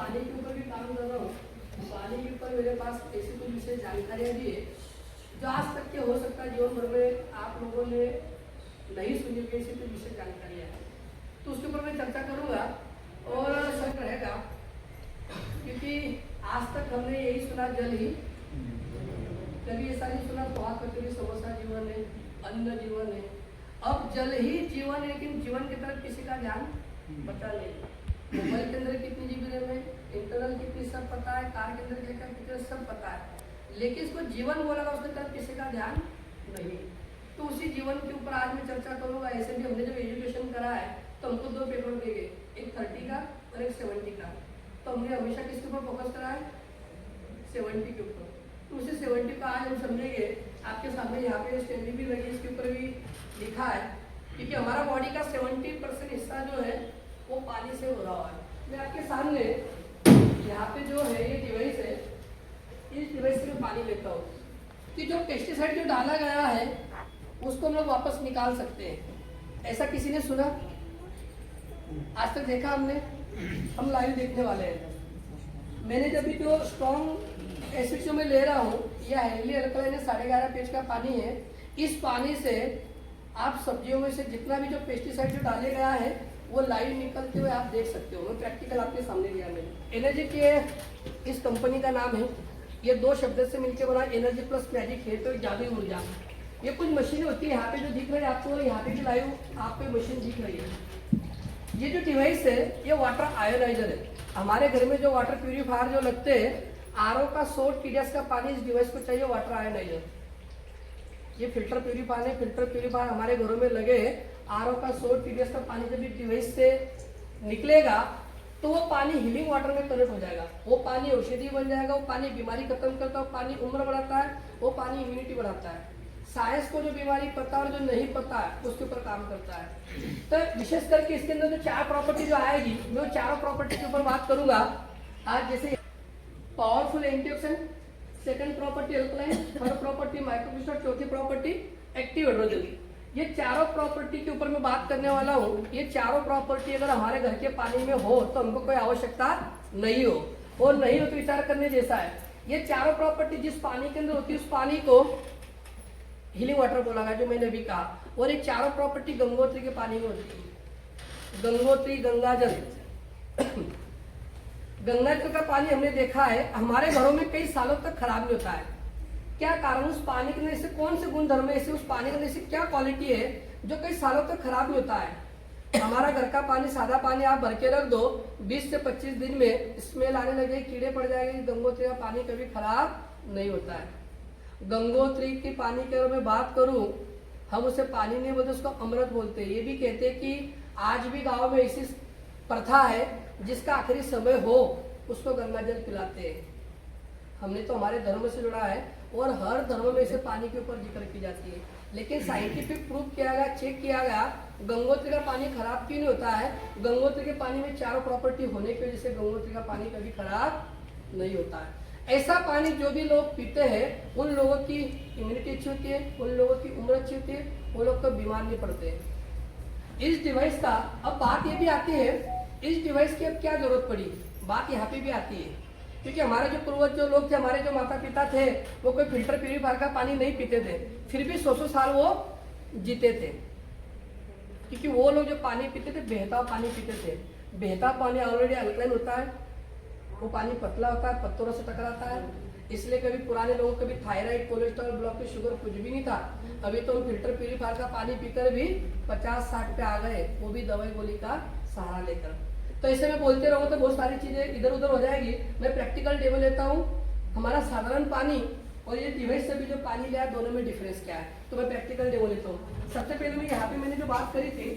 पानी के ऊपर भी काम कर रहा हूँ। पानी के ऊपर मेरे पास ऐसी कुछ विशेष जानकारियाँ भी है जो आज तक के हो सकता है जीवन भर में आप लोगों ने नहीं सुनी हुई ऐसी कुछ विशेष जानकारियाँ हैं, तो उसके ऊपर मैं चर्चा करूँगा और सब रहेगा। क्योंकि आज तक हमने यही सुना जल ही, कभी ऐसा नहीं सुना बहुत कभी समोसा जीवन है, अन्न जीवन है। अब जल ही जीवन है, लेकिन जीवन की तरफ किसी का ध्यान पता नहीं। मोबाइल के अंदर कितनी जीबी रैम है, इंटरनल कितनी, सब पता है। कार के अंदर क्या कितना, सब पता है, लेकिन इसको जीवन बोला उसके तरफ किसी का ध्यान नहीं। तो उसी जीवन के ऊपर आज मैं चर्चा करूँगा। ऐसे भी हमने जब एजुकेशन करा है तो हमको 2 पेपर दे गए, एक 30 का और एक 70 का। तो हमने हमेशा किसके ऊपर फोकस करा है? 70 के ऊपर। तो उसे 70 का आज हम समझेंगे। आपके सामने यहाँ पे स्टैंडिंग भी लगी, इसके ऊपर भी लिखा है, क्योंकि हमारा बॉडी का 70% हिस्सा जो है वो पानी से हो रहा है। मैं आपके सामने यहाँ पे जो है ये डिवाइस है, इस डिवाइस से मैं पानी लेता हूँ कि जो पेस्टिसाइड जो डाला गया है उसको हम लोग वापस निकाल सकते हैं। ऐसा किसी ने सुना? आज तक देखा हमने? हम लाइव देखने वाले हैं। मैंने जब भी जो स्ट्रॉन्ग एसिड जो मैं ले रहा हूँ, यह हाईली अल्कलाइन है, 11.5 pH का पानी है। इस पानी से आप सब्जियों में से जितना भी जो पेस्टिसाइड जो डाले गया है वो लाइव निकलते हुए आप देख सकते हो। मैं प्रैक्टिकल आपके सामने दिया मैंने। एनर्जी के इस कंपनी का नाम है, ये 2 शब्द से मिलकर बना एनर्जी प्लस मैजिक है, तो जादुई ऊर्जा। ये कुछ मशीन होती है, यहाँ पे जो दिख रही है आपको, यहाँ पे भी लाइव आपको मशीन दिख रही है। ये जो डिवाइस है ये वाटर आयोनाइजर है। हमारे घर में जो वाटर प्यूरिफायर जो लगते हैं, आरओ का 100 TDS का पानी इस डिवाइस को चाहिए वाटर आयोनाइजर। ये फिल्टर प्यूरिफायर है, फिल्टर प्यूरिफायर हमारे घरों में लगे। आरओ का 100 TDS का पानी जब डिवाइस से निकलेगा तो वो पानी हीलिंग वाटर में कन्वर्ट हो जाएगा। वो पानी औषधि बन जाएगा, वो पानी बीमारी खत्म करता है, वो पानी उम्र बढ़ाता है, वो पानी इम्यूनिटी बढ़ाता है। साइंस को जो बीमारी पता और जो नहीं पता है उसके ऊपर काम करता है। तो विशेष करके इसके अंदर जो 4 प्रॉपर्टी जो आएगी, मैं वो 4 प्रॉपर्टी के ऊपर बात करूंगा आज। जैसे powerful antioxidant, second property alkaline, third property microcrystal, चौथी प्रॉपर्टी एक्टिव हाइड्रोजन। ये चारों प्रॉपर्टी के ऊपर मैं बात करने वाला हूँ। ये चारों प्रॉपर्टी अगर हमारे घर के पानी में हो तो हमको कोई आवश्यकता नहीं हो, और नहीं हो तो विचार करने जैसा है। ये चारों प्रॉपर्टी जिस पानी के अंदर होती है उस पानी को हीलिंग वाटर बोला गया, जो मैंने अभी कहा। और ये चारों प्रॉपर्टी गंगोत्री के पानी में होती है। गंगोत्री, गंगाजल। गंगाजल का पानी हमने देखा है हमारे घरों में कई सालों तक खराब नहीं होता है। क्या कारण? उस पानी के अंदर से कौन से गुणधर्म है, उस पानी के अंदर से क्या क्वालिटी है जो कई सालों तक खराब नहीं होता है। हमारा घर का पानी, सादा पानी आप भर के रख दो, 20 से 25 दिन में स्मेल आने लगे, कीड़े पड़ जाएंगे। गंगोत्री का पानी कभी खराब नहीं होता है। गंगोत्री के पानी की अगर मैं बात करूं, हम उसे पानी नहीं बोलते, उसको अमृत बोलते हैं। ये भी कहते हैं कि आज भी गांव में ऐसी प्रथा है जिसका आखिरी समय हो उसको गंगा जल पिलाते हैं। हमने तो हमारे धर्म से जुड़ा है और हर धर्म में इसे पानी के ऊपर जिक्र की जाती है। लेकिन साइंटिफिक प्रूफ किया गया, चेक किया गया, गंगोत्री का पानी खराब क्यों नहीं होता है। गंगोत्री के पानी में 4 प्रॉपर्टी होने की वजह से गंगोत्री का पानी कभी खराब नहीं होता है। ऐसा पानी जो भी लोग पीते हैं उन लोगों की इम्यूनिटी अच्छी होती है, उन लोगों की उम्र अच्छी होती है, वो लोग तो बीमार नहीं पड़ते। इस डिवाइस का अब बात ये भी आती है, इस डिवाइस की अब क्या जरूरत पड़ी, बात यहाँ पे भी आती है। क्योंकि हमारे जो पूर्वज जो लोग थे, हमारे जो माता पिता थे, वो कोई फिल्टर प्यूरिफायर का पानी नहीं पीते थे, फिर भी 100 साल वो जीते थे। क्योंकि वो लोग जो पानी पीते थे बहता पानी पीते थे। बहता पानी ऑलरेडी अल्कलाइन होता है, वो पानी पतला होता है, पत्थरों से टकराता है, इसलिए कभी पुराने लोगों को कभी थायराइड, कोलेस्ट्रॉल, ब्लड की शुगर कुछ भी नहीं था। अभी तो हम फिल्टर प्यूरिफायर का पानी पीकर भी 50-60 पे आ गए, वो भी दवाई गोली का सहारा लेकर। तो ऐसे में बोलते रहो तो बहुत सारी चीजें इधर उधर हो जाएगी। मैं प्रैक्टिकल डेमो लेता हूँ। हमारा साधारण पानी और ये डिवाइस से भी जो पानी लिया, दोनों में डिफरेंस क्या है, तो मैं प्रैक्टिकल डेमो लेता हूँ। सबसे पहले मैं यहाँ पे मैंने जो बात करी थी,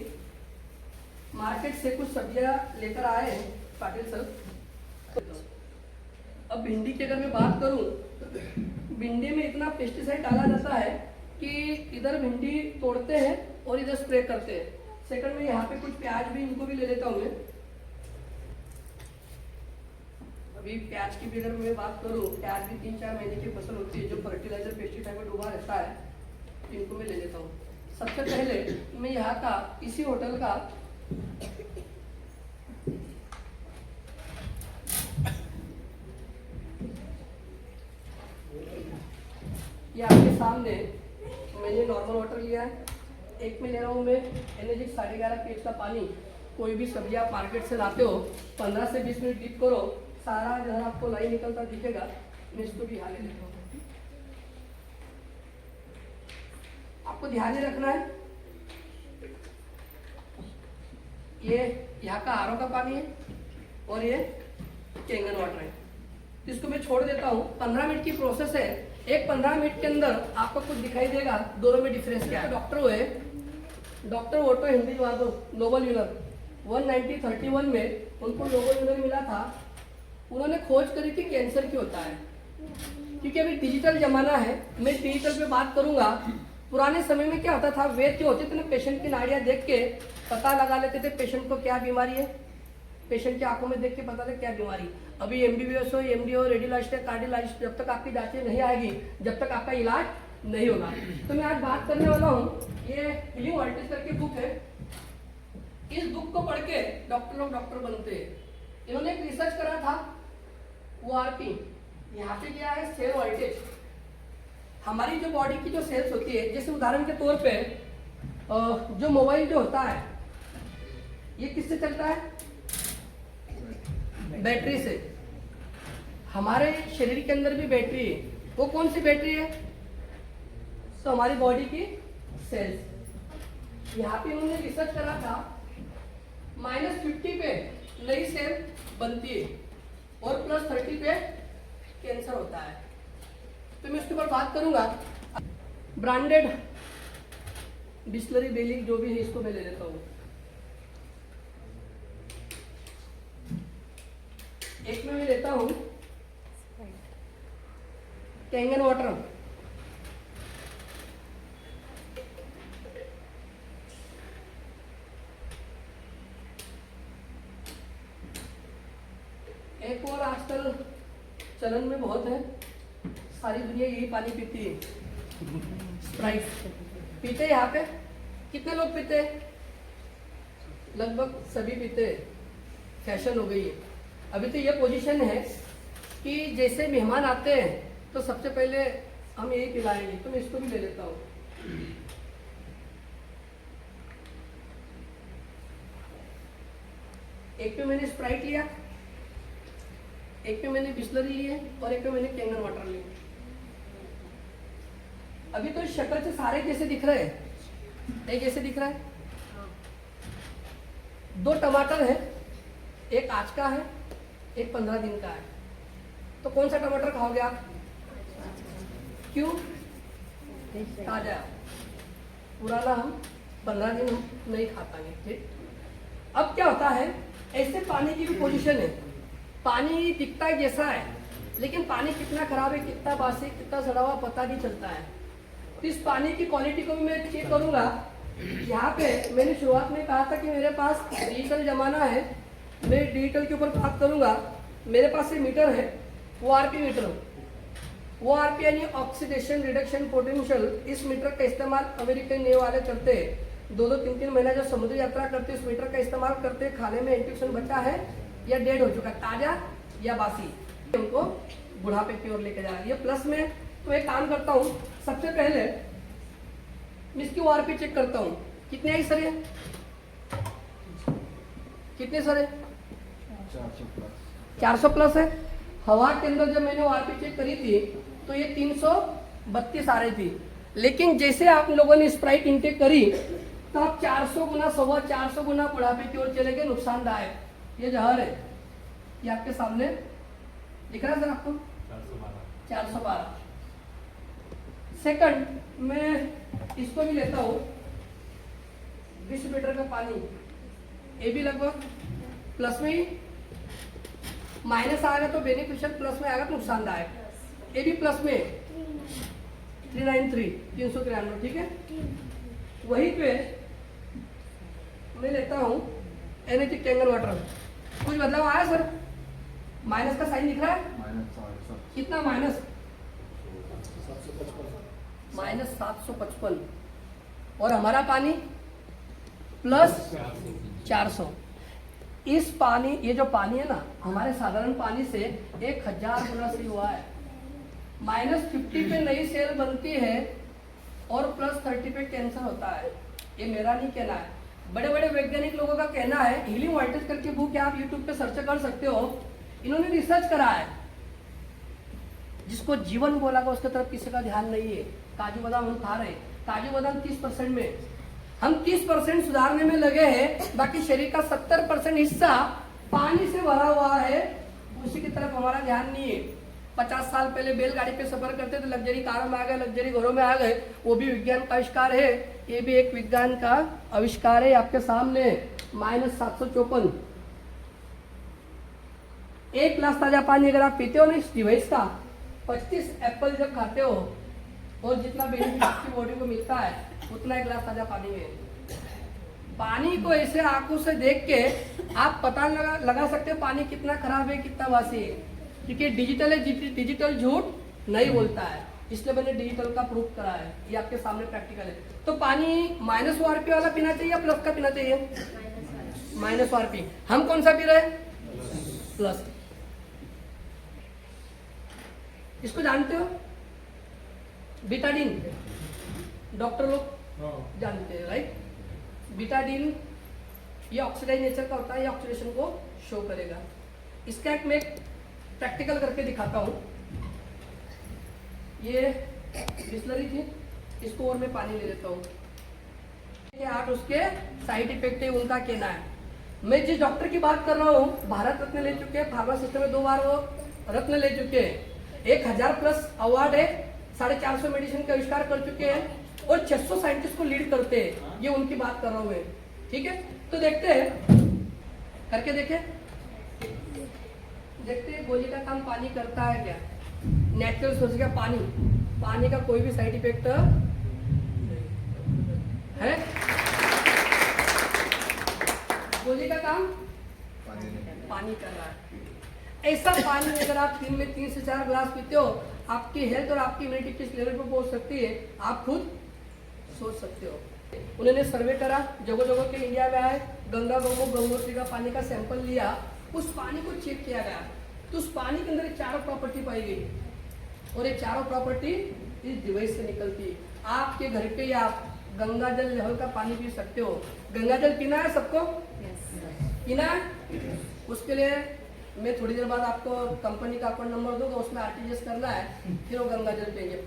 मार्केट से कुछ सब्जियां लेकर आए हैं पाटिल सर। अब भिंडी की अगर मैं बात करूं, भिंडी में इतना पेस्टिसाइड डाला जाता है कि इधर भिंडी तोड़ते हैं और इधर स्प्रे करते हैं। सेकंड में यहाँ पे कुछ प्याज भी, इनको भी ले लेता हूँ मैं। अभी प्याज की भी अगर मैं बात करूं, प्याज भी 3-4 महीने की फसल होती है जो फर्टिलाइजर पेस्टिसाइड में डूबा रहता है, इनको मैं ले लेता हूँ। सबसे पहले मैं यहाँ का इसी होटल का सामने मैंने नॉर्मल वाटर लिया है, एक में ले रहा हूँ मैं एनर्जिक 11.5 pH का पानी। कोई भी सब्जी आप मार्केट से लाते हो 15 से 20 मिनट डीप करो, सारा जहाँ आपको लाइन निकलता दिखेगा। मैं इसको भी हाल लेता हूँ। आपको ध्यान में रखना है ये यहाँ का आरओ का पानी है और ये कैंगन वाटर है। इसको मैं छोड़ देता हूँ। 15 मिनट की प्रोसेस है। एक 15 मिनट के अंदर आपको कुछ दिखाई देगा दोनों में डिफरेंस क्या है। डॉक्टर हुए doctor Otto Henry Nobel winner 1931 में उनको नोबेल विनर मिला था। उन्होंने खोज करी थी कैंसर क्यों होता है। क्योंकि अभी डिजिटल जमाना है, मैं डिजिटल पे बात करूंगा। पुराने समय में क्या होता था, वैद्य जो होते थे ना, पेशेंट की नाड़ियां देख के पता लगा लेते थे पेशेंट को क्या बीमारी है। पेशेंट की आंखों में देख के पता था क्या बीमारी। अभी एमबीबीएस हो, एमडी हो, रेडियोलॉजिस्ट, कार्डियोलॉजिस्ट, जब तक आपकी जांचें नहीं आएगी, जब तक आपका इलाज नहीं होगा। तो मैं आज बात करने वाला हूँ, ये हीलिंग वर्टिस करके बुक है। इस बुक को पढ़ के डॉक्टर बनते हैं। इन्होंने एक रिसर्च करा था ओआरपी, यहाँ पे क्या है सेल वोल्टेज। हमारी जो बॉडी की जो सेल्स होती है, जैसे उदाहरण के तौर पे जो मोबाइल जो होता है ये किससे चलता है, बैटरी से। हमारे शरीर के अंदर भी बैटरी है। वो कौन सी बैटरी है, तो हमारी बॉडी की सेल्स। यहाँ पे उन्होंने रिसर्च करा था -50 पे नई सेल बनती है और +30 पे कैंसर होता है। तो मैं इसके ऊपर बात करूंगा। ब्रांडेड बिस्लरी बेली जो भी है इसको मैं ले लेता हूँ। एक में मैं लेता हूँ कैंगन वाटर। एक और आजकल चलन में बहुत है, सारी दुनिया यही पानी पीती है, स्प्राइट पीते हैं। यहाँ पे कितने लोग पीते हैं, लगभग सभी पीते हैं, फैशन हो गई है। अभी तो ये पोजीशन है कि जैसे मेहमान आते हैं तो सबसे पहले हम यही पिलाएंगे। तो मैं इसको भी ले लेता हूँ। एक पे मैंने स्प्राइट लिया, एक पे मैंने बिस्लरी ली है और एक पे मैंने कैंगन वाटर लिया। अभी तो शक्ल से सारे जैसे दिख रहे हैं, एक जैसे दिख रहा है। 2 टमाटर है, एक आज का है, एक 15 दिन का है। तो कौन सा टमाटर खाओगे आप, क्यों, ताजा। पुराना हम 15 दिन हम नहीं खा पाएंगे। ठीक, अब क्या होता है, ऐसे पानी की भी पोजीशन है। पानी दिखता है जैसा है, लेकिन पानी कितना खराब है, कितना बासी, कितना सड़ा हुआ पता नहीं चलता है। तो इस पानी की क्वालिटी को भी मैं चेक करूंगा। यहाँ पे मैंने शुरुआत में कहा था कि मेरे पास डिजिटल जमाना है, मैं डिजिटल के ऊपर बात करूंगा। मेरे पास ये मीटर है, ओआरपी मीटर। ओआरपी यानी ऑक्सीडेशन रिडक्शन पोटेंशियल। इस मीटर का इस्तेमाल अमेरिकन नेवी वाले करते हैं। 2-2, 3-3 महीना जो समुद्री यात्रा करते हैं, इस मीटर का इस्तेमाल करते हैं। खाने में इंफेक्शन बचा है या डेड हो चुका, ताजा या बासी, उनको बुढ़ापे की ओर लेके जा रहा है। ये प्लस में। तो एक काम करता हूँ, सबसे पहले मैं इसकी ओआरपी चेक करता हूँ। कितने आई सर, कितने सर है, 400 प्लस है। हवा के अंदर जब मैंने ओआरपी चेक करी थी तो ये 332 आ रही थी। लेकिन जैसे आप लोगों ने स्प्राइट इंटेक करी तो आप 400 गुना, 450 गुना बुढ़ापे की ओर चले गए, नुकसानदायक। ये जहर है, ये आपके सामने दिख रहा है सर आपको, 412। सेकंड, मैं इसको भी लेता हूँ 20 लीटर का पानी। ये भी लगभग प्लस में ही, माइनस आएगा तो बेनिफिशियल, प्लस में आएगा तो नुकसानदायक। ये भी प्लस में 393, ठीक है। वहीं पे मैं लेता हूँ एनर्जिक कैंगन वाटर। कुछ बदलाव आया सर, माइनस का साइन दिख रहा है, कितना माइनस, -755। और हमारा पानी +400। इस पानी, ये जो पानी है ना, हमारे साधारण पानी से 1000 गुना सही हुआ है। -50 पे नई सेल बनती है और +30 पे कैंसर होता है। ये मेरा नहीं कहना है, बड़े बड़े वैज्ञानिक लोगों का कहना है। हीलिंग वोल्टेज करके बुक है, आप यूट्यूब पे सर्च कर सकते हो। इन्होंने रिसर्च करा है। जिसको जीवन बोला गया उसके तरफ किसी का ध्यान नहीं है। काजू बादाम हम खा रहे हैं, काजू बादाम 30% में, हम 30% सुधारने में लगे हैं, बाकी शरीर का 70% हिस्सा पानी से भरा हुआ है, उसी की तरफ हमारा ध्यान नहीं है। 50 साल पहले बैलगाड़ी पे सफर करते थे, लग्जरी कारों में आ गए, लग्जरी घरों में आ गए, वो भी विज्ञान का आविष्कार है। ये भी एक विज्ञान का आविष्कार है। आपके सामने -754। 1 गिलास ताजा पानी अगर आप पीते हो ना इस डिवाइस का, 25 एप्पल जब खाते हो और जितना बेनिफिट आपकी बॉडी को मिलता है उतना 1 गिलास ताजा पानी में। पानी को ऐसे आंखों से देख के आप पता लगा सकते हो पानी कितना खराब है, कितना वासी है, क्योंकि डिजिटल झूठ नहीं बोलता है, इसलिए मैंने डिजिटल का प्रूफ करा है। ये आपके सामने प्रैक्टिकल है। तो पानी -ORP वाला पीना चाहिए या प्लस का पीना चाहिए? -ORP। हम कौन सा पी रहे हैं? प्लस। इसको जानते हो? बीटाडीन, डॉक्टर लोग जानते हैं, राइट? बीटाडीन ये ऑक्सीडाइज नेचर का होता है, ये ऑक्सीडेशन को शो करेगा। इसका मैं प्रैक्टिकल करके दिखाता हूँ। ये बिस्लरी थी, इसको और मैं पानी ले लेता हूँ। 8 उसके साइड इफेक्ट है, उनका कहना है। मैं जिस डॉक्टर की बात कर रहा हूँ भारत रत्न ले चुके हैं, फार्मा सिस्टम में 2 बार वो रत्न ले चुके हैं, 1000+ अवार्ड है, 450 मेडिसिन का आविष्कार कर चुके हैं और 600 साइंटिस्ट को लीड करते हैं। ये उनकी बात कर रहा हूँ मैं, ठीक है? तो देखते हैं, करके देखते हैं गोली का काम पानी करता है क्या? नेचुरल सोर्स का पानी का कोई भी साइड इफेक्ट है? गोली का काम पानी कर रहा है। ऐसा पानी अगर आप दिन में 3 से 4 गिलास पीते हो, आपकी हेल्थ और आपकी इम्यूनिटी किस लेवल पर पहुंच सकती है आप खुद सोच सकते हो। उन्होंने सर्वे करा, जगह जगह के इंडिया में आए, गंगा गंगोत्री का पानी का सैंपल लिया, उस पानी को चेक किया गया, तो उस पानी के अंदर 4 प्रॉपर्टी पाई गई और ये 4 प्रॉपर्टी इस डिवाइस से निकलती है। आपके घर पे आप गंगा जल लेवल का पानी पी सकते हो। गंगा जल पीना है सबको? पीना है? उसके लिए मैं थोड़ी देर बाद आपको कंपनी का अकाउंट नंबर दूंगा, उसमें RTGS करना है, फिर वो गंगा जल पिएंगे।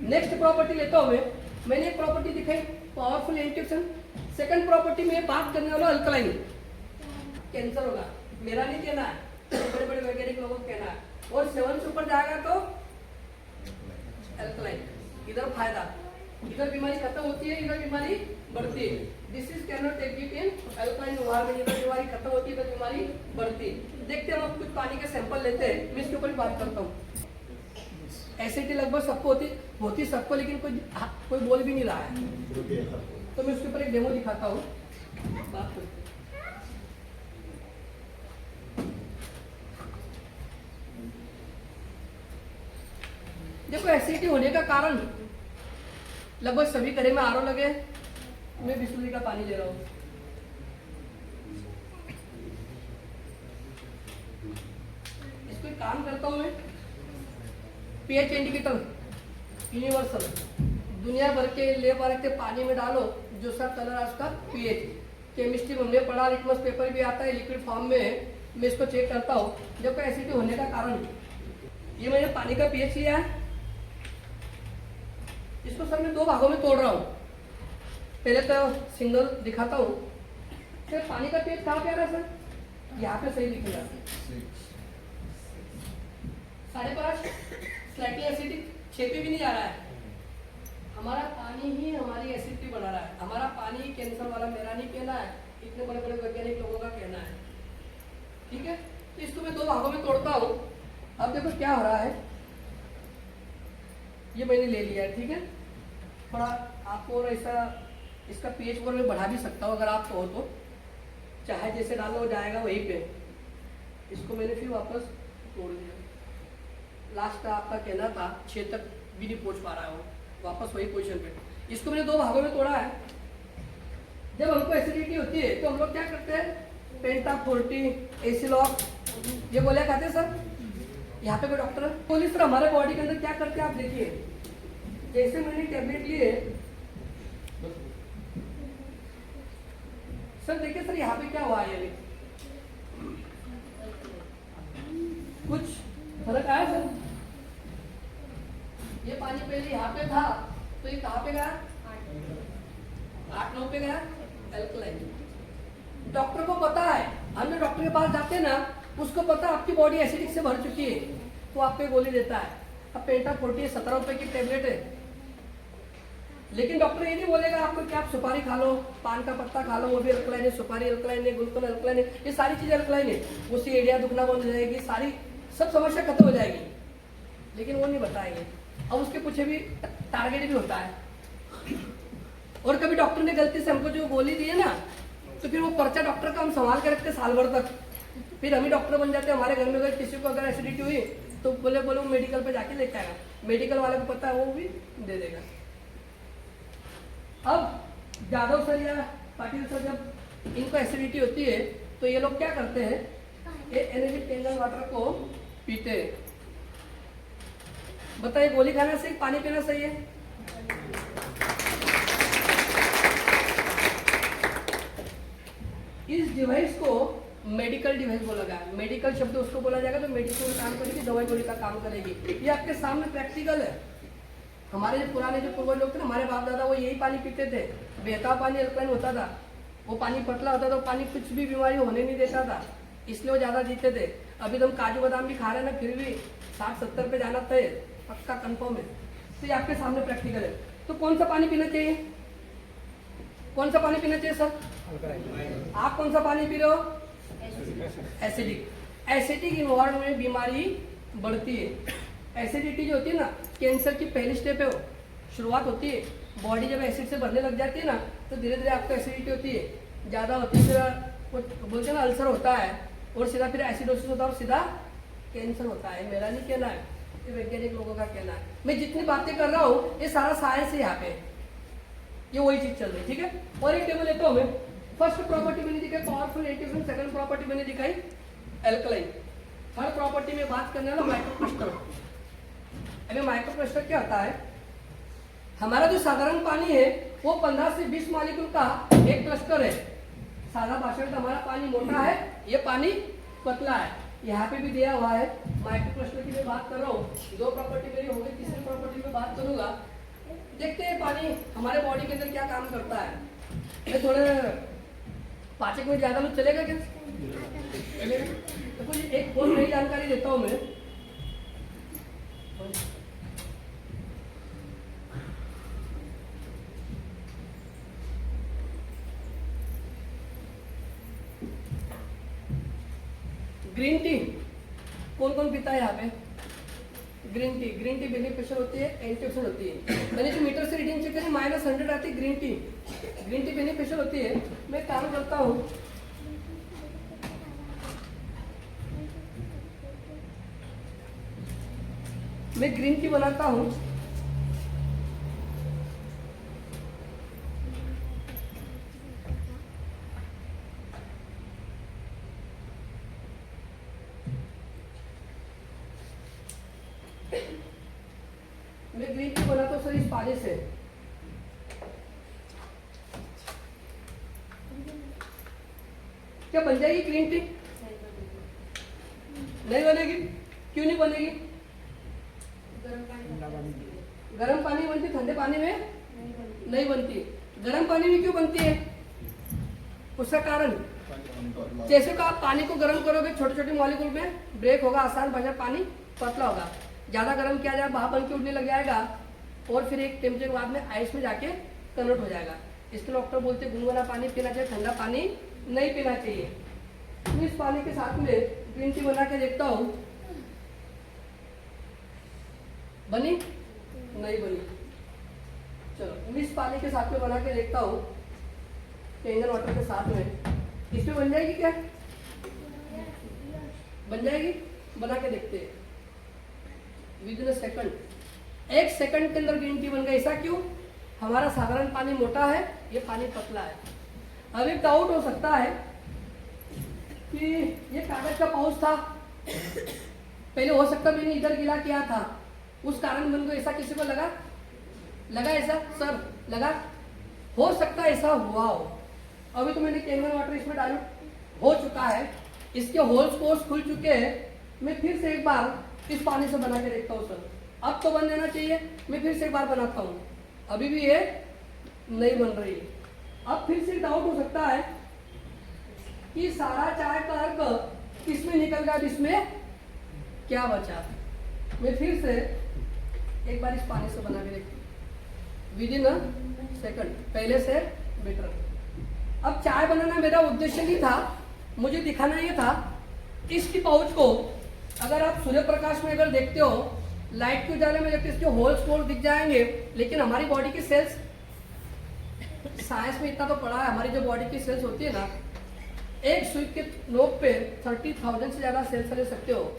नेक्स्ट प्रॉपर्टी लेता हूँ मैंने एक प्रॉपर्टी दिखाई, पावरफुल एंटीऑक्सीडेंट। सेकंड प्रॉपर्टी में बात करने वाला अल्कलाइन। कैंसर होगा, मेरा नहीं कहना है, बड़े बड़े वैज्ञानिक लोगों को कहना है। और 7 से ऊपर जाएगा तो अल्कलाइन। इधर फायदा, इधर बीमारी खत्म होती है, इधर बीमारी बढ़ती है। This is can not take it in alkaline environment. इधर बीमारी खत्म होती है, इधर बीमारी बढ़ती है। देखते हैं, हम कुछ पानी के सैंपल लेते हैं, मैं इसके ऊपर बात करता हूँ। एसिडिटी लगभग सबको होती सबको, लेकिन कोई बोल भी नहीं रहा है, तो मैं उसके ऊपर एक डेमो दिखाता हूँ, बात करते हैं। देखो एसिडिटी होने का कारण लगभग सभी घरों में RO लगे, मैं बिस्लरी का पानी ले रहा हूँ। इसको एक काम करता हूँ मैं, pH इंडिकेटर यूनिवर्सल, दुनिया भर के लैब वाले के पानी में डालो, जो सा कलर है उसका pH। केमिस्ट्री में हमने पढ़ा, लिटमस पेपर भी आता है लिक्विड फॉर्म में, मैं इसको चेक करता हूँ। जब एसिडिटी होने का कारण, ये मैंने पानी का pH लिया है, इसको सर मैं 2 भागों में तोड़ रहा हूँ। पहले तो सिंगल दिखाता हूँ। फिर पानी का pH कहाँ पे आ रहा है सर? यहाँ पे सही लिखेगा, 5.5, स्लाइटली एसिडिक, 6 पे भी नहीं जा रहा है। हमारा पानी ही हमारी एसिडिटी बढ़ा रहा है। हमारा पानी कैंसर वाला मेरा नहीं कहना है, इतने बड़े बड़े वैज्ञानिक लोगों का कहना है, ठीक है? तो इसको मैं 2 भागों में तोड़ता हूँ। अब देखो क्या हो रहा है, ये मैंने ले लिया है, ठीक है? थोड़ा आपको और ऐसा इसका pH और मैं बढ़ा भी सकता हूँ अगर आप कहो तो, चाहे जैसे डालो हो जाएगा वहीं पे। इसको मैंने फिर वापस तोड़ दिया। लास्ट आपका कहना था 6 तक भी नहीं पहुँच पा रहा हो, वापस वही पोजीशन पे। इसको मैंने 2 भागों में तोड़ा है। जब हमको एसिडिटी होती है तो हम लोग क्या करते हैं, पेंटा 40 एसिलॉक, ये गोलियां खाते हैं सर, यहाँ पे कोई डॉक्टर है? बोली सर हमारे बॉडी के अंदर क्या करते हैं आप देखिए, जैसे मैंने टैबलेट लिए सर, देखिए सर यहाँ पे क्या हुआ है, अभी कुछ फर्क आया सर? ये पानी पहले यहाँ पे था तो ये कहाँ पे गया? 8-9 पे गया एल्कलाइन। डॉक्टर को पता है, हम जो डॉक्टर के पास जाते हैं ना, उसको पता आपकी बॉडी एसिडिक से भर चुकी है, तो आपको गोली देता है। अब पेंटा 40 17 रुपए की टेबलेट है, लेकिन डॉक्टर ये नहीं बोलेगा आपको कि आप सुपारी खा लो, पान का पत्ता खा लो, वो भी अल्कलाइन है, सुपारी अल्कलाइन है, गुलकंद अल्कलाइन है, ये सारी चीजें अल्कलाइन है, उससे एडिया दुखना बंद हो जाएगी, सारी सब समस्या खत्म हो जाएगी, लेकिन वो नहीं बताएंगे। अब उसके पीछे भी टारगेट भी होता है, और कभी डॉक्टर ने गलती से हमको जो गोली दी है ना, तो फिर वो पर्चा डॉक्टर का हम संभाल के रखते साल भर तक, फिर हम ही डॉक्टर बन जाते हैं। हमारे घर में अगर किसी को अगर एसिडिटी हुई तो बोले वो मेडिकल पे जाके लेके आएगा, मेडिकल वाले को पता है वो भी दे देगा। अब जादव सर या पाटिल सर जब इनको एसिडिटी होती है तो ये लोग क्या करते हैं, ये एनर्जी टेंगल वाटर को पीते हैं। बताइए गोली खाना सही, पानी पीना सही है? इस डिवाइस को मेडिकल डिवाइस बोला गया, मेडिकल शब्द उसको बोला जाएगा तो मेडिसिन काम करेगी, दवाई गोली का काम करेगी। ये आपके सामने प्रैक्टिकल है। हमारे जो पुराने जो पूर्वज लोग थे ना, हमारे बाप दादा, वो यही पानी पीते थे। बहता पानी अल्कलाइन होता था, वो पानी पतला होता था, पानी कुछ भी बीमारी होने नहीं देता था, इसलिए वो ज्यादा जीते थे। अभी तो हम काजू बादाम भी खा रहे हैं ना, फिर भी 60-70 पे जाना तय पक्का कंफर्म है। तो ये आपके सामने प्रैक्टिकल है। तो कौन सा पानी पीना चाहिए, कौन सा पानी पीना चाहिए सर? आप कौन सा पानी पी रहे हो? एसिडिक। एसिडिक इन्वायरमेंट में बीमारी बढ़ती है। एसिडिटी जो होती है ना, कैंसर की पहली स्टेप है, वो शुरुआत होती है। बॉडी जब एसिड से भरने लग जाती है ना, तो धीरे धीरे आपको एसिडिटी होती है, ज़्यादा होती है, फिर बोलते हैं ना अल्सर होता है, और सीधा फिर एसिडोसिस होता है, और सीधा कैंसर होता है। मेरा नहीं कहना है, ये वैज्ञानिक लोगों का कहना है। मैं जितनी बातें कर रहा हूँ ये सारा साइंस है, यहाँ पे ये वही चीज चल रही है, ठीक है। और एक टेबल लेता हूँ मैं। फर्स्ट प्रॉपर्टी मैंने दिखाई पावरफुल एंटीऑक्सीडेंट, सेकंड प्रॉपर्टी मैंने दिखाई एल्कलाइन, थर्ड प्रॉपर्टी में बात करने वाला माइक्रोक्रिस्टल। अभी माइक्रोक्रिस्टल क्या होता है? हमारा जो साधारण पानी है वो 15 से 20 मॉलिक्यूल का एक क्लस्टर है। सादा भाषा में हमारा पानी मोटा है, ये पानी पतला है। यहाँ पे भी दिया हुआ है माइक्रोक्रिस्टल की मैं बात कर रहा हूँ। दो प्रॉपर्टी मेरी हो गई, तीसरी प्रॉपर्टी में बात करूंगा। देखते हैं पानी हमारे बॉडी के अंदर क्या काम करता है। मैं थोड़े 5 मिनट ज्यादा में चलेगा क्या? चलेगा। तो कुछ एक और नई जानकारी देता हूँ मैं। ग्रीन टी कौन कौन पीता है यहाँ पे? ग्रीन टी बेनिफिशियल होती है, एंटीऑक्सीडेंट होती है। मैंने जो मीटर से रीडिंग चेक करी -100 आती है ग्रीन टी बेनिफिशियल होती है। मैं काम करता हूँ, मैं ग्रीन टी बनाता हूँ। मैं ग्रीन टी बनाता हूँ सर इस पानी से। क्या बन जाएगी ग्रीन टी? नहीं बनेगी। क्यों नहीं बनेगी? गर्म पानी बनती, ठंडे पानी में नहीं बनती। गर्म पानी में क्यों बनती है? उसका कारण जैसे कि आप पानी को गर्म करोगे, छोटे छोटे मॉलिक्यूल में ब्रेक होगा, आसान भाषा पानी पतला होगा। ज़्यादा गर्म किया जाए भाप बन के उड़ने लग जाएगा, और फिर एक टेम्परेचर बाद में आइस में जाके कन्वर्ट हो जाएगा। इसके डॉक्टर बोलते हैं गुनगुना पानी पीना चाहिए, ठंडा पानी नहीं पीना चाहिए। तो इस पानी के साथ में ग्रीन टी बना के देखता हूँ, बनी नहीं बनी। चलो इस पानी के साथ में बना के देखता हूँ, टेंगन वाटर के साथ में। इसमें बन जाएगी क्या? बन जाएगी। बना के देखते हैं विदिन सेकंड। 1 सेकंड के अंदर ग्रीन टी बन गई। ऐसा क्यों? हमारा साधारण पानी मोटा है, ये पानी पतला है। अब एक डाउट हो सकता है कि ये कागज का पाउच था, पहले हो सकता मैंने इधर गिला किया था, उस कारण मन को ऐसा किसी को लगा ऐसा सर लगा, हो सकता है ऐसा हुआ हो। अभी तो मैंने कैंगन वाटर इसमें डाइल्यूट हो चुका है, इसके होल्स पोर्स खुल चुके हैं। मैं फिर से एक बार इस पानी से बना के देखता हूँ सर, अब तो बन जाना चाहिए। मैं फिर से एक बार बनाता हूँ, अभी भी ये नहीं बन रही है। अब फिर से डाउट हो सकता है कि सारा चाय का अर्क किसमें निकल गया, इसमें क्या बचा। मैं फिर से एक बार इस पानी से बना के देखती हूँ विद इन अ सेकंड, पहले से बेटर। अब चाय बनाना मेरा उद्देश्य नहीं था, मुझे दिखाना ये था इसकी पाउच को अगर आप सूर्य प्रकाश में अगर देखते हो, लाइट के उजाले में देखते इसके होल्स पोर्स दिख जाएंगे, लेकिन हमारी बॉडी की सेल्स, साइंस में इतना तो पढ़ा है, हमारी जो बॉडी की सेल्स होती है ना, एक सुई के नोक पे 30,000 से ज्यादा सेल्स ले सकते हो।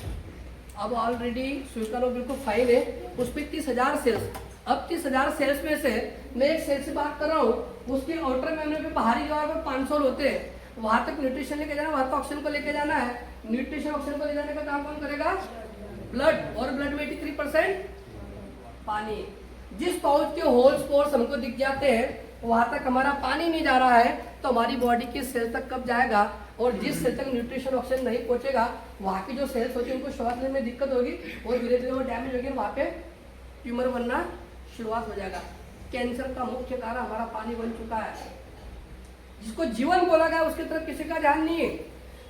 अब ऑलरेडी सुई का नोक बिल्कुल फाइन है, उस पर 30,000 सेल्स। अब 30,000 सेल्स में से मैं एक सेल से बात कर रहा हूँ, उसके आउटर मेम्ब्रेन पे बाहरी दीवार पर 500 होते हैं, वहां तक न्यूट्रिशन लेके जाना, वहां तक ऑक्सीजन को लेके जाना है। न्यूट्रिशन ऑक्सीजन को ले जाने का काम कौन करेगा, ब्लड, और ब्लड में 83% पानी। जिस पाउच के होल्स पोर्स हमको दिख जाते हैं वहां तक हमारा पानी नहीं जा रहा है, तो हमारी बॉडी की सेल तक कब जाएगा, और जिस सेल तक न्यूट्रिशन ऑक्सीजन नहीं पहुंचेगा वहां की जो सेल्स होती है उनको श्वास लेने में दिक्कत होगी और धीरे धीरे वो डैमेज होगी, वहां पे ट्यूमर बनना शुरुआत हो जाएगा। कैंसर का मुख्य कारण हमारा पानी बन चुका है। जिसको जीवन बोला गया उसकी तरफ किसी का ध्यान नहीं है।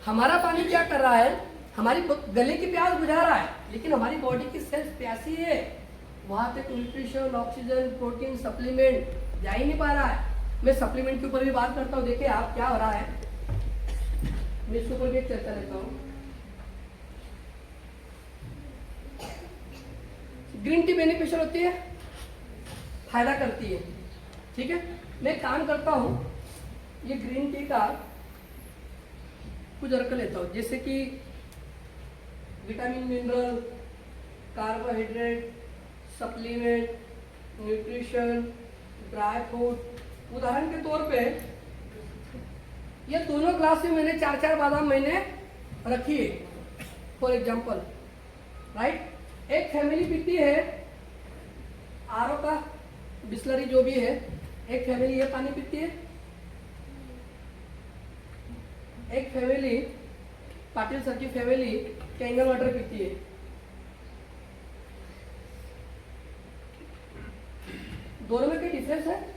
हमारा पानी क्या कर रहा है, हमारी गले की प्यास बुझा रहा है, लेकिन हमारी बॉडी की सेल्स प्यासी है, वहां तक न्यूट्रिशन, ऑक्सीजन, प्रोटीन, सप्लीमेंट जा ही नहीं पा रहा है। मैं सप्लीमेंट के ऊपर भी बात करता हूँ, देखिए आप क्या हो रहा है, मैं इसके ऊपर भी एक चर्चा लेता हूँ। ग्रीन टी बेनिफिशियल होती है, फायदा करती है, ठीक है। मैं काम करता हूँ, ये ग्रीन टी का कुछ अर्क लेता हूँ, जैसे कि vitamin, mineral, carbohydrate, supplement, nutrition, dry fruit. उदाहरण के तौर पे ये दोनों ग्लास में मैंने 4-4 बादाम मैंने रखी है, फॉर एग्जाम्पल, राइट। एक फैमिली पीती है आरओ का, बिस्लरी जो भी है, एक फैमिली ये पानी पीती है, एक फैमिली पाटिल सर की फैमिली कैंगन वाटर पीती है। दोनों में कोई डिफरेंस है?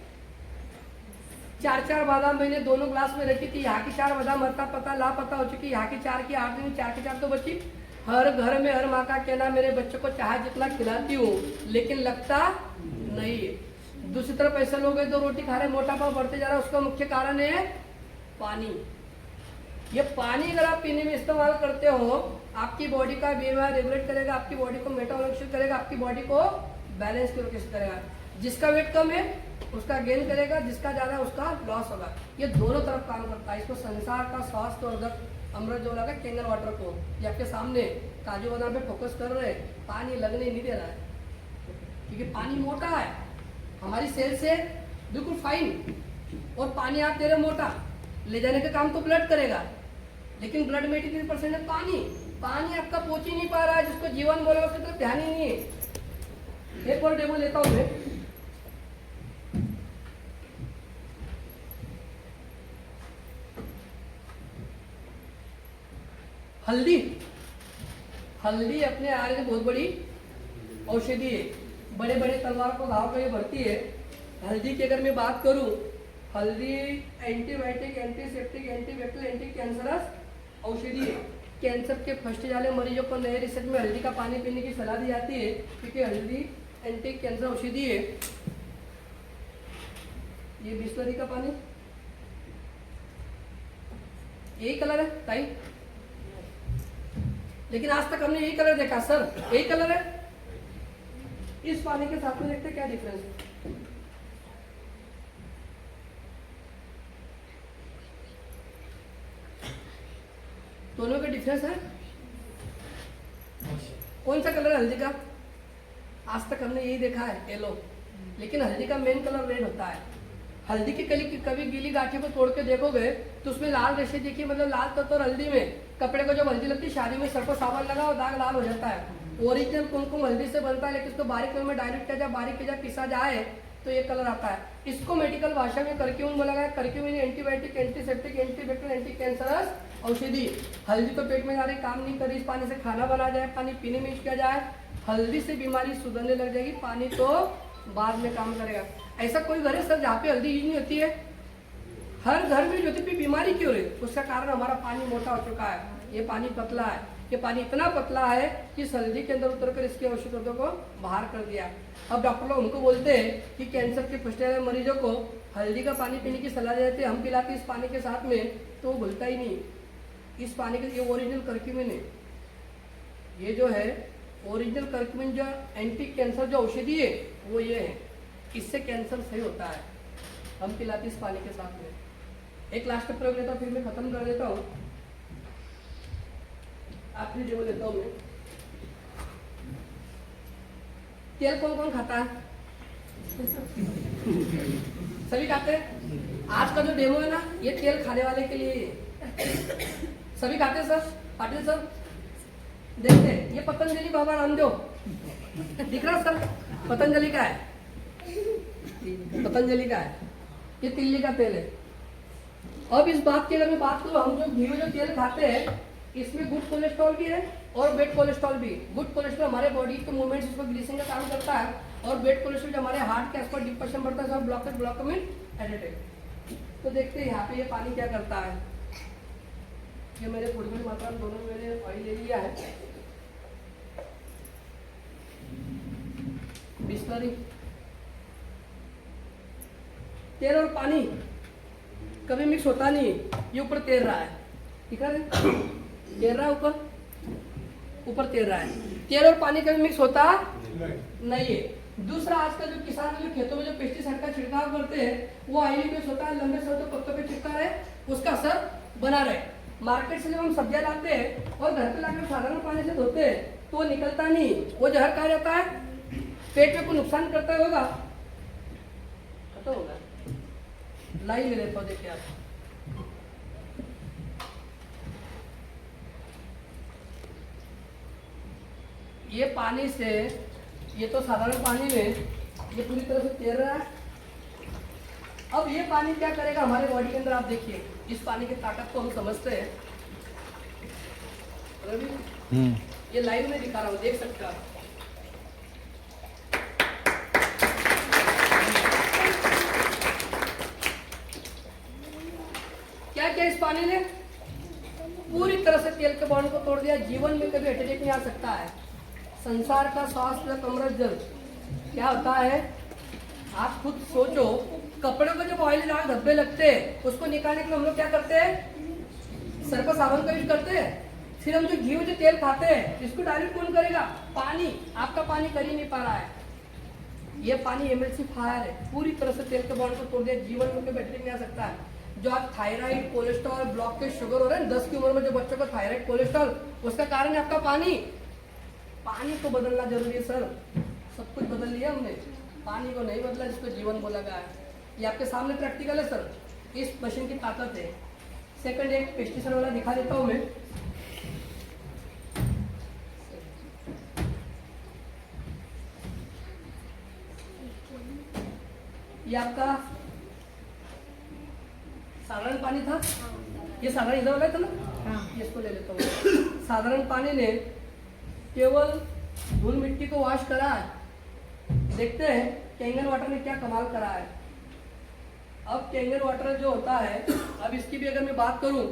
4-4 बादाम मैंने दोनों ग्लास में रखी थी, यहाँ की 4 बादाम अता पता लापता हो चुकी, यहाँ की 4 की 8 दिन, 4 की 4 तो बची। हर घर में हर माँ का कहना, मेरे बच्चे को चाहे जितना खिलाती हूँ लेकिन लगता नहीं है। दूसरी तरफ ऐसे लोग हैं जो रोटी खा रहे, मोटापा बढ़ते जा रहा है, उसका मुख्य कारण है पानी। ये पानी अगर आप पीने में इस्तेमाल करते हो, आपकी बॉडी का बिहेवियर रेगुलेट करेगा, आपकी बॉडी को मेटाबॉलिज्म करेगा, आपकी बॉडी को बैलेंस करेगा। जिसका वेट कम है उसका गेन करेगा, जिसका ज्यादा है उसका लॉस होगा। ये दोनों तरफ काम करता है। इसको संसार का स्वास्थ्य वर्धक अमृत जो लगा कैंगन वाटर को, ये आपके सामने काजू बादाम पे फोकस कर रहे हैं, पानी लगने नहीं दे रहा है, क्योंकि पानी मोटा है, हमारी सेल से बिल्कुल फाइन, और पानी आप दे रहे मोटा, ले जाने का काम तो ब्लड करेगा, लेकिन ब्लड में 83% है पानी। पानी आपका पहुंच ही नहीं पा रहा है, जिसको जीवन बोला उसकी तरफ ध्यान ही नहीं है। एक और डेमो लेता हूं मैं। हल्दी, हल्दी अपने आहार की बहुत बड़ी औषधि है, बड़े बड़े तलवार को घाव कर भरती है। हल्दी की अगर मैं बात करूं, हल्दी antibiotic, antiseptic, antibacterial, anti cancerous औषधि है। कैंसर के फर्स्ट वाले मरीजों को नए रिसर्च में हल्दी का पानी पीने की सलाह दी जाती है, क्योंकि हल्दी एंटी कैंसर औषधि है। ये बिस्लरी का पानी, यही कलर है ताई, लेकिन आज तक हमने यही कलर देखा सर, यही कलर है। इस पानी के साथ में देखते क्या डिफरेंस है। दोनों का डिफरेंस है। कौन सा कलर है हल्दी का? आज तक हमने यही देखा है येलो, लेकिन हल्दी का मेन कलर रेड होता है। हल्दी की कभी गीली गांठियों को तोड़ के देखोगे तो उसमें लाल रेशे देखिए, मतलब लाल तत्व और हल्दी में कपड़े को जब हल्दी लगती है शादी में सर को साबुन लगाओ दाग लाल हो जाता है। ओरिजिनल कुमकुम हल्दी से बनता है, लेकिन इसको बारीक में डायरेक्ट किया जाए, बारीक किया जाए, पिसा जाए तो ये कलर आता है। इसको मेडिकल भाषा में करक्यूमिन बोला गया। Curcumin antibiotic, antiseptic, antibacterial, anti cancerous औषधि। हल्दी तो पेट में जा रही, काम नहीं कर रही, इस पानी से खाना बना जाए, पानी पीने में यूज किया जाए, हल्दी से बीमारी सुधरने लग जाएगी, पानी तो बाद में काम करेगा। ऐसा कोई घर है सर जहाँ पे हल्दी यूज नहीं होती है? हर घर में जो थी बीमारी क्यों रही? उसका कारण हमारा पानी मोटा हो चुका है, ये पानी पतला है। ये पानी इतना पतला है कि इस हल्दी के अंदर उतरकर इसके अवशेष तत्वों को बाहर कर दिया। अब डॉक्टर लोग हमको बोलते हैं कि कैंसर के फर्स्ट वाले मरीजों को हल्दी का पानी पीने की सलाह देते हैं, हम पिलाते इस पानी के साथ में तो वो भूलता ही नहीं। इस पानी के ये ओरिजिनल करक्यूमिन है, ये जो है ओरिजिनल करक्यूमिन जो एंटी कैंसर जो औषधि है वो ये है, इससे कैंसर सही होता है। हम पिलाते इस पानी के साथ में। एक लास्ट प्रयोग लेता हूँ, फिर मैं खत्म कर देता हूँ, आखिरी डेमो लेता हूँ मैं। तेल कौन कौन खाता है? सभी खाते हैं। आज का जो डेमो है ना, ये तेल खाने वाले के लिए सभी खाते हैं सर। पाटिल सर देखते हैं, ये पतंजलि बाबा रामदेव दिख रहा सर, पतंजलि का है, पतंजलि का है, ये तिल्ली का तेल है। अब इस बात की अगर मैं बात करूँ, हम जो घी में जो तेल खाते हैं इसमें गुड कोलेस्ट्रॉल भी है और बैड कोलेस्ट्रॉल भी। गुड कोलेस्ट्रॉल हमारे बॉडी के मूवमेंट्स इसको ग्लीसिन का काम करता है, और बैड कोलेस्ट्रॉल जो हमारे हार्ट के आसपास डिप्रेशन बढ़ता है, सब ग्लूकोमीन एडिटेड। तो देखते हैं यहाँ पे ये पानी क्या करता है। ये मेरे थोड़ी बड़ी मात्रा में दोनों मैंने ऑयल ले लिया है, बिस्लरी। तेल और पानी कभी मिक्स होता नहीं, ये ऊपर तैर रहा है, ठीक है, तैर रहा है ऊपर तैर रहा है। तेल और पानी कभी मिक्स होता नहीं है। दूसरा, आजकल जो किसान जो खेतों में जो पेस्टिसाइड का छिड़काव करते हैं वो ऑयली बेस होता है, लंबे समय तक पत्तों पे चिपका रहे, उसका असर बना रहे। मार्केट से जब हम सब्जियां लाते हैं और घर पे लाकर साधारण पानी से धोते हैं तो वो निकलता नहीं, वो जहर कहा जाता है, पेट में कोई नुकसान करता है होगा, खत्म होगा। लाई ले लेता हूँ, देखिए आप, ये पानी से, ये तो साधारण पानी में ये पूरी तरह से तैर रहा है। अब ये पानी क्या करेगा हमारे बॉडी के अंदर, आप देखिए इस पानी की ताकत को हम समझते हैं। ये लाइव में दिखा रहा हूँ, देख सकते हो आप। क्या क्या इस पानी ने पूरी तरह से तेल के बॉन्ड को तोड़ दिया। जीवन में कभी अटैक नहीं आ सकता है। संसार का स्वास्थ्य अमृत जल क्या होता है, आप खुद सोचो। कपड़े को जब ऑयल दाग धब्बे लगते हैं उसको निकालने के लिए हम लोग क्या करते हैं, सर पर साबुन का यूज करते हैं। फिर हम जो घी जो तेल खाते हैं इसको डायरेक्ट कौन करेगा, पानी। आपका पानी कर ही नहीं पा रहा है, ये पानी एमल्सिफायर है, पूरी तरह से तेल के बॉन्ड को तोड़ दिया। जीवन में कभी अटैक नहीं आ सकता है। जो आप थायराइड, कोलेस्ट्रॉल, ब्लॉक के शुगर हो रहे हैं 10 की उम्र में जो बच्चों को थायराइड, कोलेस्ट्रॉल, उसका कारण है आपका पानी। पानी को बदलना जरूरी है सर। सब कुछ बदल लिया हमने, पानी को नहीं बदला, जिसको जीवन बोला गया है। ये आपके सामने प्रैक्टिकल है सर, इस मशीन की ताकत है। सेकंड एक पेस्टिसाइड वाला दिखा देता हूँ मैं। ये आपका साधारण पानी था, ये साधारण इधर वाला था ना, इसको ले लेता हूँ। साधारण पानी ने केवल धूल मिट्टी को वॉश करा है। देखते हैं कैंगन वाटर ने क्या कमाल करा है। अब कैंगन वाटर जो होता है, अब इसकी भी अगर मैं बात करूं,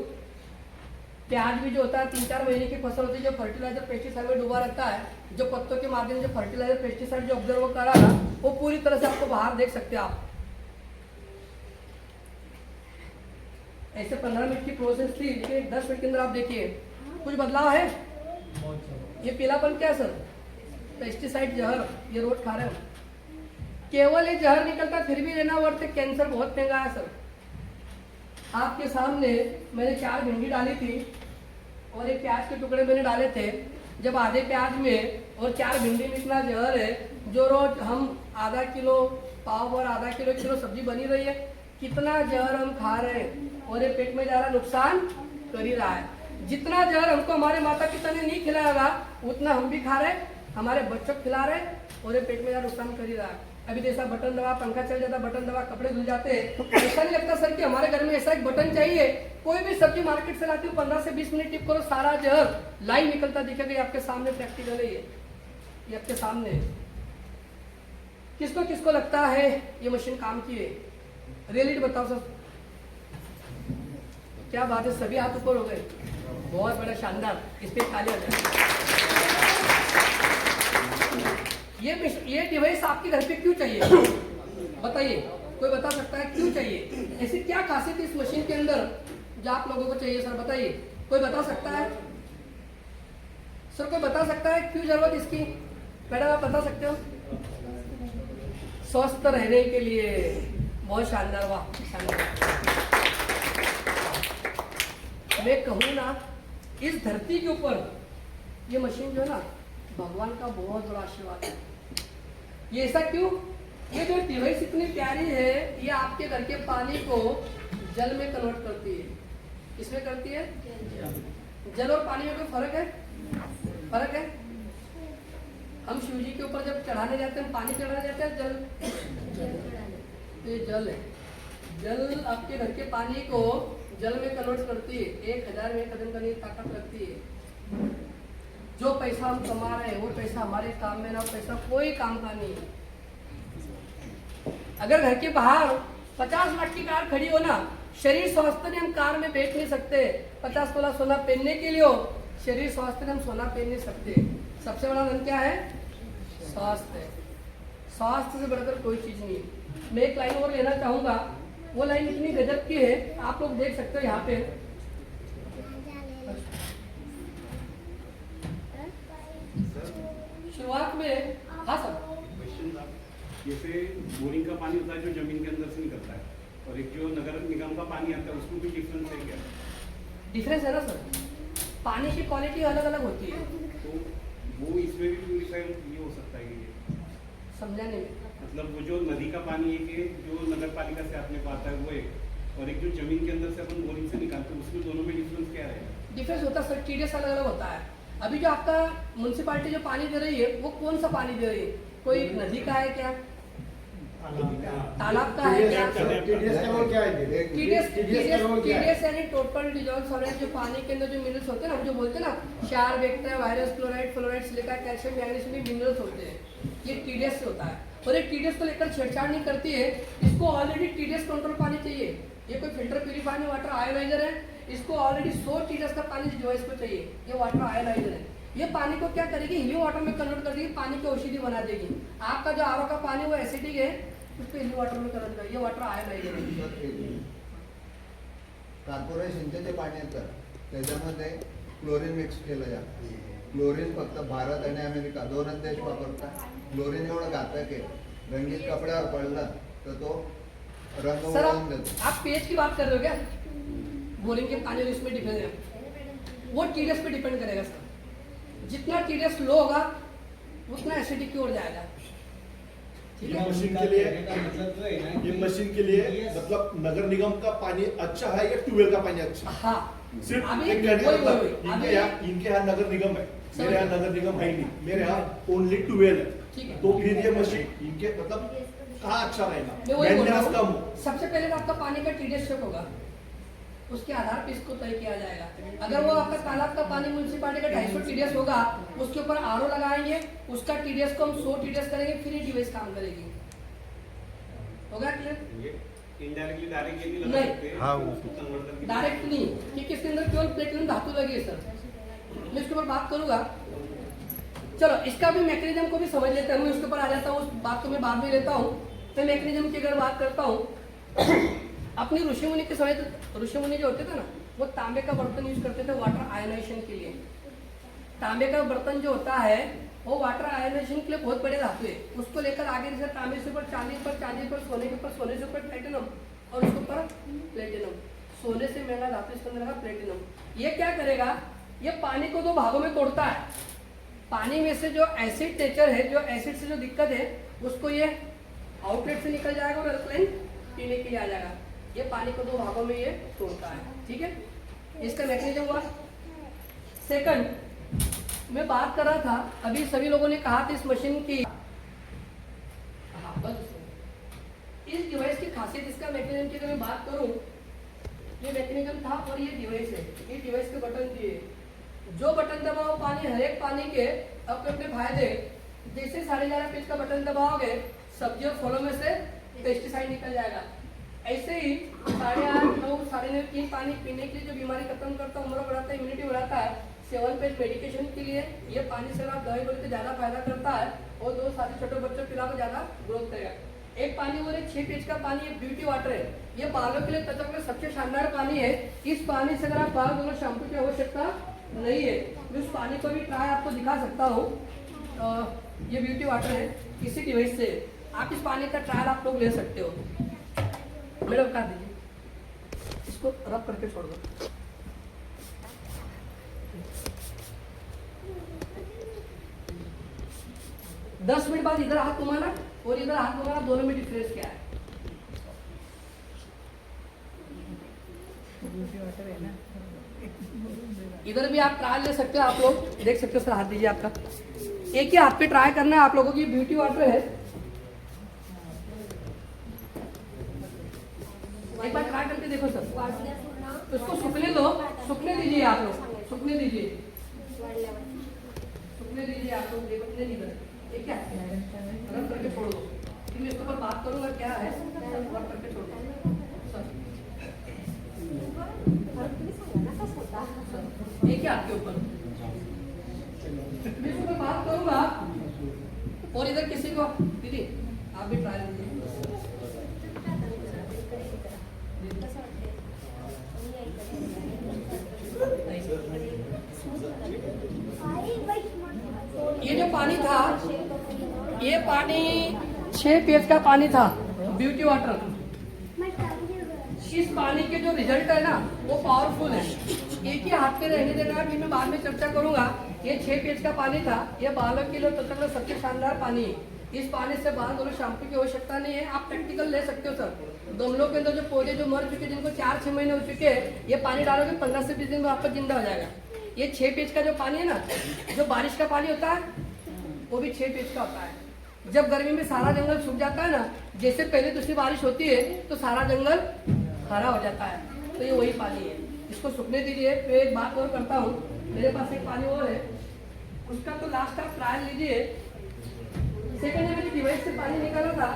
प्याज भी जो होता है 3-4 महीने की फसल होती है, जो फर्टिलाइजर पेस्टिसाइड में डूबा रहता है, जो पत्तों के माध्यम से फर्टिलाइजर पेस्टिसाइड जो ऑब्जर्व करा ना, वो पूरी तरह से आपको बाहर देख सकते हैं आप। ऐसे 15 मिनट की प्रोसेस थी, लेकिन 10 मिनट के अंदर आप देखिए कुछ बदलाव है। ये पीलापन क्या सर, पेस्टिसाइड जहर, ये रोज खा रहे हो, केवल ये जहर निकलता, फिर भी लेना वर्थ है। कैंसर बहुत महंगा है सर। आपके सामने मैंने 4 भिंडी डाली थी और एक प्याज के टुकड़े मैंने डाले थे। जब आधे प्याज में और 4 भिंडी में इतना जहर है, जो रोज हम आधा किलो पाव और आधा किलो सब्जी बनी रही है, कितना जहर हम खा रहे हैं और ये पेट में जा रहा नुकसान कर ही रहा है। जितना जहर हमको हमारे माता पिता ने नहीं खिलाया उतना हम भी खा रहे, हमारे बच्चों को खिला रहे और ये पेट में जा नुकसान कर ही रहा है। अभी जैसा बटन दबा, पंखा चल जाता, बटन दबा, कपड़े धुल जाते हैं, ऐसा नहीं लगता सर कि हमारे घर में ऐसा एक बटन चाहिए। कोई भी सब्जी मार्केट से लाती हूँ, 15 से 20 मिनट टिप करो, सारा जहर लाइन निकलता दिखेगा। ये आपके सामने प्रैक्टिकल है, ये आपके सामने। किसको किसको लगता है ये मशीन काम की है? रियलिटी बताओ सर, क्या बात है, सभी हाथ ऊपर हो गए, बहुत बड़ा शानदार, इस पे ताली आ जाए। ये डिवाइस आपके घर पे क्यों चाहिए बताइए, कोई बता सकता है क्यों चाहिए? ऐसी क्या खासियत इस मशीन के अंदर जो आप लोगों को चाहिए सर, बताइए, कोई बता सकता है? सर कोई बता सकता है क्यों जरूरत इसकी? मैडम आप बता सकते हो? स्वस्थ रहने के लिए। बहुत शानदार, वाह शानदार। मैं कहूँ ना, इस धरती के ऊपर ये मशीन जो है ना, भगवान का बहुत बड़ा आशीर्वाद है। ये ऐसा क्यों? ये जो डिवाइस इतनी प्यारी है, ये आपके घर के पानी को जल में कन्वर्ट करती है। इसमें करती है, जल और पानी में कोई फर्क है? फर्क है? हम शिव जी के ऊपर जब चढ़ाने जाते हैं, पानी चढ़ाने जाते हैं, जल, ये जल है। जल आपके घर के पानी को जल में कन्वर्ट करती है। 1000 में कदम करने की ताकत रखती है। जो पैसा हम कमा रहे हैं वो पैसा हमारे काम में ना, पैसा कोई काम का नहीं है। अगर घर के बाहर 50 लाख की कार खड़ी हो ना, शरीर स्वास्थ्य ने हम कार में बैठ नहीं सकते। 50 तोला सोना पहनने के लिए हो, शरीर स्वास्थ्य ने हम सोना पहन नहीं सकते। सबसे बड़ा धन क्या है? स्वास्थ्य। स्वास्थ्य से बढ़कर कोई चीज नहीं है। मैं एक लाइन और लेना चाहूंगा, वो लाइन इतनी गजब की है, आप लोग देख सकते हो यहाँ पे। शुरुआत में, हाँ सर, जैसे बोरिंग का पानी होता है जो जमीन के अंदर से निकलता है, और एक जो नगर निगम का पानी आता है, उसमें भी डिफरेंस है क्या? डिफरेंस है ना सर, पानी की क्वालिटी अलग अलग होती है। तो वो इसमें भी प्यूरिफायर ये हो सकता है ये? समझा नहीं? मतलब वो जो नदी का पानी है कि जो नगर पालिका से अपने को आता है वो एक, और एक जो जमीन के अंदर से अपन बोरिंग से निकालते हैं, उसमें दोनों में डिफरेंस क्या रहेगा? डिफरेंस होता है सर, टीडीएस अलग अलग होता है। अभी जो आपका म्युनिसिपालिटी जो पानी दे रही है, वो कौन सा पानी दे रही है? कोई नदी का है क्या? तालाब का है क्या? टीडीएस यानी टोटल डिजॉल्व सॉल्वेंट, जो पानी के अंदर जो मिनरल्स होते हैं ना, हम जो बोलते हैं ना, क्षार, bacteria, virus, chloride, fluoride, silica, calcium, magnesium भी मिनरल्स होते हैं। ये टीडीएस से होता है। और ये टीडीएस को लेकर छेड़छाड़ नहीं करती है। इसको ऑलरेडी टीडीएस कंट्रोल पानी चाहिए। ये कोई फिल्टर प्यूरिफायर वाटर आयोनाइजर है, इसको ऑलरेडी 100 टीडीएस का पानी जो इसको चाहिए। ये वाटर आयोनाइजर है। ये पानी को क्या करेगी? हीलिंग वाटर में कन्वर्ट कर देगी, पानी की औषधि बना देगी। आपका जो आरओ का पानी वो एसिडिक है, उसको हीलिंग वाटर में कन्वर्ट करेगी। ये वाटर आयोनाइजर है। कॉर्पोरेशनचे जे पाणी येतं त्याच्यामध्ये क्लोरीन मिक्स केलं जातं। क्लोरीन फक्त भारत आणि अमेरिका दोनच देश वापरतात। क्लोरीन एवढं घातक आहे, रंगीत कपड्यावर पडलं तर तो रंग सर उडवून देतो। आप पेज की बात कर रहे हो क्या? बोरिंग के पानी और इसमें डिपेंड है, वो टीडीएस पे डिपेंड करेगा सर। जितना टीडीएस लो होगा उतना एसिडिक की ओर जाएगा। ये मशीन के लिए मतलब नगर निगम का पानी अच्छा है या ट्यूबवेल का पानी अच्छा? हाँ, सिर्फ अभी एक कहने का वही- मतलब वही- इनके यहाँ नगर निगम है, सर- मेरे यहाँ नगर निगम है ही नहीं, मेरे यहाँ ओनली ट्यूबवेल ठीक है। है। तो फिर ये मशीन इनके मतलब कहाँ अच्छा मैं रहेगा? वही बोल रहा मेंटेनेंस कम हूँ। हो। सबसे पहले तो आपका पानी का टीडीएस चेक होगा, उसके आधार पर इसको तय किया जाएगा। अगर वो आपका तालाब का पानी म्युनिसिपालिटी का 250 टीडीएस होगा, उसके ऊपर आरओ लगाएंगे, उसका टीडीएस को हम 100 टीडीएस करेंगे, फिर ये डिवाइस काम करेगी। होगा क्लियर? ये इनडायरेक्टली डायरेक्ट ये नहीं लगा नहीं। सकते, हाँ, उसको कन्वर्ट करके डायरेक्ट नहीं, क्योंकि इसके अंदर केवल प्लेटिनम धातु लगी है सर। मैं इसके ऊपर बात करूंगा। चलो इसका भी मैकेनिज्म को भी समझ लेते हैं। मैं इसके ऊपर आ जाता हूँ, उस बात को मैं बाद में लेता हूँ। मैं मैकेनिज्म की अगर बात करता हूँ, अपनी ऋषि मुनि के समय ऋषि मुनि जो होते थे ना, वो तांबे का बर्तन यूज करते थे वाटर आयोनाइजेशन के लिए। तांबे का बर्तन जो होता है वो वाटर आयोनाइजेशन के लिए बहुत बड़े धातु है। उसको लेकर आगे जैसे तांबे से ऊपर चांदी पर, चांदी पर सोने के ऊपर, सोने से ऊपर प्लेटिनम, और उसके ऊपर प्लेटिनम। सोने से महंगा धातु इसके अंदर लगा प्लेटिनम। ये क्या करेगा? ये पानी को 2 भागों में तोड़ता है। पानी में से जो एसिड नेचर है, जो एसिड से जो दिक्कत है, उसको ये आउटलेट से निकल जाएगा और अल्कलाइन पीने के लिए आ जाएगा। ये पानी को 2 भागों में ये तोड़ता है, ठीक है। इसका मैकेनिज्म हुआ। सेकंड, मैं बात कर रहा था अभी सभी लोगों ने कहा था इस मशीन की, हाँ बस इस डिवाइस की खासियत, इसका मैकेनिज्म की अगर मैं बात करूं, ये मैकेनिज्म था और ये डिवाइस है। ये डिवाइस के बटन दिए, जो बटन दबाओ पानी, हर एक पानी के अपने अपने फायदे। जैसे 11.5 पेज का बटन दबाओगे सब्जी और फलों में से पेस्टिसाइड निकल जाएगा। ऐसे ही 8.5, 9, 9.5, 3 पानी पीने के लिए जो बीमारी खत्म करता है, उम्र बढ़ाता है, इम्यूनिटी बढ़ाता है। 7 पेज मेडिकेशन के लिए ये पानी से आप दवाई बोले तो ज्यादा फायदा करता है और 2 साल से छोटे बच्चों पिला तो ज्यादा ग्रोथ करेगा। एक पानी और 6 पेज का पानी, ये ब्यूटी वाटर है। ये बालों के लिए त्वचा के लिए सबसे शानदार पानी है। इस पानी से अगर आप बाल धोना, शैम्पू की आवश्यकता नहीं है। मैं उस पानी को भी ट्राई आपको दिखा सकता हूँ। ये ब्यूटी वाटर है, इसी डिवाइस से आप इस पानी का ट्रायल आप लोग ले सकते हो। मैडम कर दीजिए, इसको रब करके छोड़ दो। दस मिनट बाद इधर हाथ घुमाना और इधर हाथ घुमाना, दोनों में डिफरेंस क्या है? इधर भी आप ट्रायल ले सकते हो, आप लोग देख सकते हो। सर हाथ दीजिए आपका, एक ही हाथ पे ट्राई करना है आप लोगों की। ब्यूटी वाटर है, एक बार ट्राई करके देखो सर। उसको सूखने दो, सूखने दीजिए आप लोग, सूखने दीजिए, सूखने दीजिए आप लोग। देखो ये क्या है, रब करके छोड़ दो। फिर मैं इसके ऊपर बात करूंगा क्या है, रब करके छोड़ दो। ये क्या आपके ऊपर, मैं इसके ऊपर बात करूंगा और इधर किसी को, दीदी आप भी ट्राई कीजिए। ये जो पानी था, ये पानी 6 पेज का पानी था, ब्यूटी वाटर। इस पानी के जो रिजल्ट है ना वो पावरफुल है। एक ही हाथ पे रहने देना, फिर मैं बाद में चर्चा करूंगा। ये 6 पेज का पानी था, ये बालों के लिए त्वचा का सबसे शानदार पानी है। इस पानी से बाल धोने, शैम्पू की आवश्यकता नहीं है। आप प्रैक्टिकल ले सकते हो सर। गमलों के अंदर जो पौधे जो मर चुके, जिनको 4-6 महीने हो चुके हैं, ये पानी डालोगे 15 से 20 दिन में आपका जिंदा हो जाएगा। ये 6 पेज का जो पानी है ना, जो बारिश का पानी होता है वो भी 6 पेज का होता है। जब गर्मी में सारा जंगल सूख जाता है ना, जैसे पहले दूसरी बारिश होती है तो सारा जंगल हरा हो जाता है, तो ये वही पानी है। इसको सूखने दीजिए। मैं एक बात और करता हूँ, मेरे पास एक पानी और है, उसका तो लास्ट आप ट्रायल लीजिए। सेकंड मेरी डिवाइस से पानी निकाला था,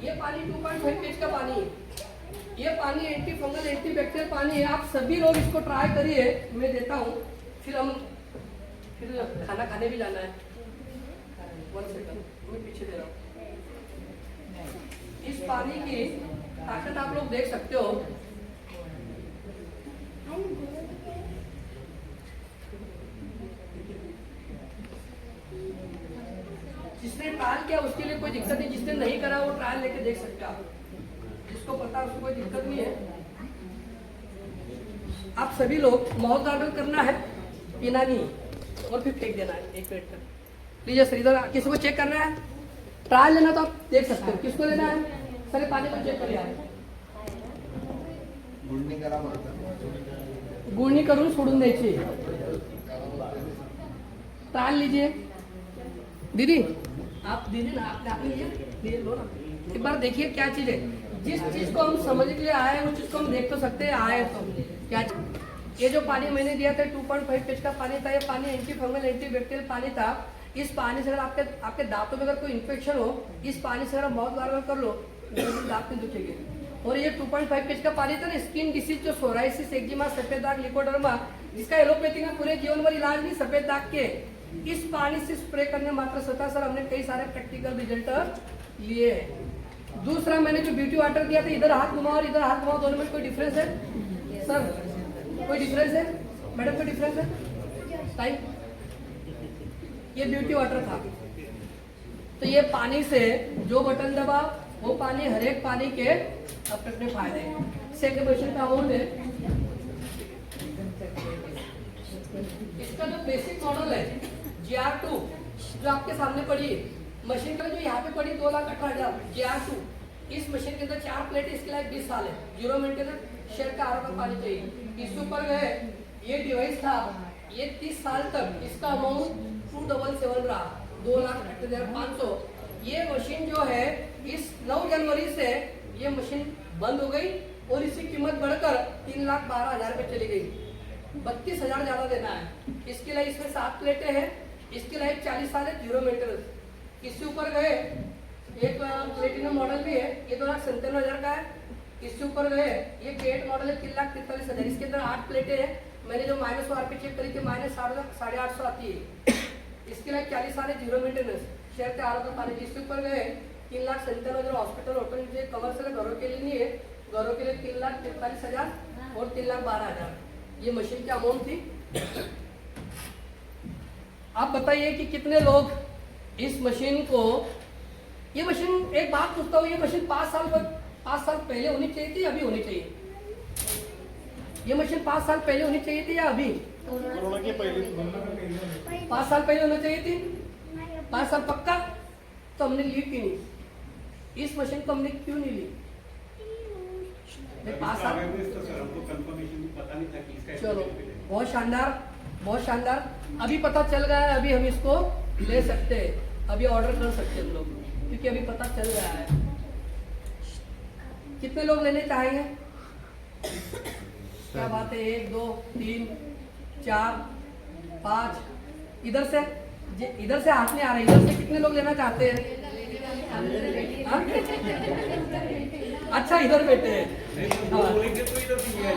ये पानी 2.5 पेज का पानी है। ये पानी एंटी फंगल, एंटी बैक्टीरियल पानी है। आप सभी लोग इसको ट्राई करिए, मैं देता हूँ। फिर खाना खाने भी जाना है। 1 सेकंड, मैं पीछे दे रहा हूँ। इस पानी की ताकत आप लोग देख सकते हो। जिसने ट्रायल किया उसके लिए कोई दिक्कत नहीं, जिसने नहीं करा वो ट्रायल लेके देख सकते हो आप। जिसको पता उसको कोई दिक्कत नहीं है। आप सभी लोग माउथ गार्गल करना है, पीना नहीं और फिर फेंक देना है 1 मिनट तक। लीजिए सर, इधर किसी को चेक करना है, ट्रायल लेना तो आप देख सकते हो। किसको लेना है सर? पानी को चेक करिए। गुळणी करून सोडून द्यायची। ट्रायल लीजिए। दीदी आप दीदी ना, आपने दीदी लो ना, एक बार देखिए क्या चीज है। जिस चीज को हम समझ के लिए आए हैं उस चीज को हम देख तो सकते हैं। आए तो क्या, ये जो पानी मैंने दिया था 2.5 पेज का पानी था। ये पानी एंटी फंगल, एंटी बैक्टीरियल पानी था। इस पानी से अगर आपके दांतों में अगर कोई इन्फेक्शन हो, इस पानी से अगर माउथ गार्गल कर लो, दांत नहीं दुखेंगे। और ये 2.5 पेज का पानी था ना, स्किन डिसीज जो सोराइसिस, एक्जिमा, सफेद दाग, लिकोडर्मा, जिसका एलोपैथी में पूरे जीवन भर इलाज नहीं, सफेद दाग के, इस पानी से स्प्रे करने मात्र स्वतः सर हमने कई सारे प्रैक्टिकल रिजल्ट लिए हैं। दूसरा मैंने जो ब्यूटी वाटर दिया था, इधर हाथ घुमाओ और इधर हाथ घुमाओ, दोनों में कोई डिफरेंस है सर? कोई डिफरेंस है मैडम? कोई डिफरेंस है टाइम? ये ब्यूटी वाटर था। तो ये पानी से जो बटन दबा वो पानी, हर एक पानी के अपने अपने फायदे हैं। सेकंड क्वेश्चन का अमाउंट है, इसका जो बेसिक मॉडल है GR2 जो आपके सामने पड़ी है, मशीन का जो यहाँ पे पड़ी 2,18,000 GR2, इस मशीन के अंदर 4 प्लेट, इसके लिए 20 साल है, 0 मेंटेनेंस, शेड का आर का पानी चाहिए। इसके ऊपर गए, ये डिवाइस था, ये 30 साल तक इसका अमाउंट 277 रहा, 2,38,500। ये मशीन जो है इस 9 जनवरी से ये मशीन बंद हो गई और इसकी कीमत बढ़कर 3,12,000 पे चली गई। 32,000 ज्यादा देना है। इसके लिए इसमें 7 प्लेटें हैं, इसके लिए 40 साल है, 0 मेंटेनेंस। इसके ऊपर गए, एक प्लेटिनम मॉडल भी है, ये 2,97,000 का है। इसके ऊपर गए, ये ग्रेट मॉडल है, 3,43,000, इसके अंदर 8 प्लेटें हैं। मैंने जो माइनस आरपी चेक करी थी, माइनस 850 आती है। इसके लिए 40 साल है, 0 मेंटेनेंस, शेयर के आर का पानी। इसके ऊपर गए 3,97,000, हॉस्पिटल होटल जो कमर्शियल घरों के लिए नहीं है, घरों के लिए 3,43,000 और 3,12,000 ये मशीन की अमाउंट थी। आप बताइए कि कितने लोग इस मशीन को, ये मशीन, एक बात पूछता हूँ, ये मशीन 5 साल पहले होनी चाहिए थी, अभी होनी चाहिए? ये मशीन 5 साल पहले होनी चाहिए थी या अभी? कोरोना के पहले 5 साल पहले होना चाहिए थी। 5 साल पक्का? तो हमने ली क्यों नहीं? इस मशीन को हमने क्यों नहीं ली? 5 साल, सर हमको कंफर्मेशन पता नहीं था कि इसका चलो बहुत शानदार, बहुत शानदार। अभी पता चल गया है, अभी हम इसको ले सकते हैं, अभी ऑर्डर कर सकते हैं हम लोग, क्योंकि अभी पता चल गया है। कितने लोग लेने चाहेंगे? क्या बात है, 1 2 3 4 5, इधर से हाथ नहीं आ रहे, इधर से कितने लोग लेना चाहते हैं? हाँ? अच्छा इधर बैठे हैं। बोलेंगे तो इधर से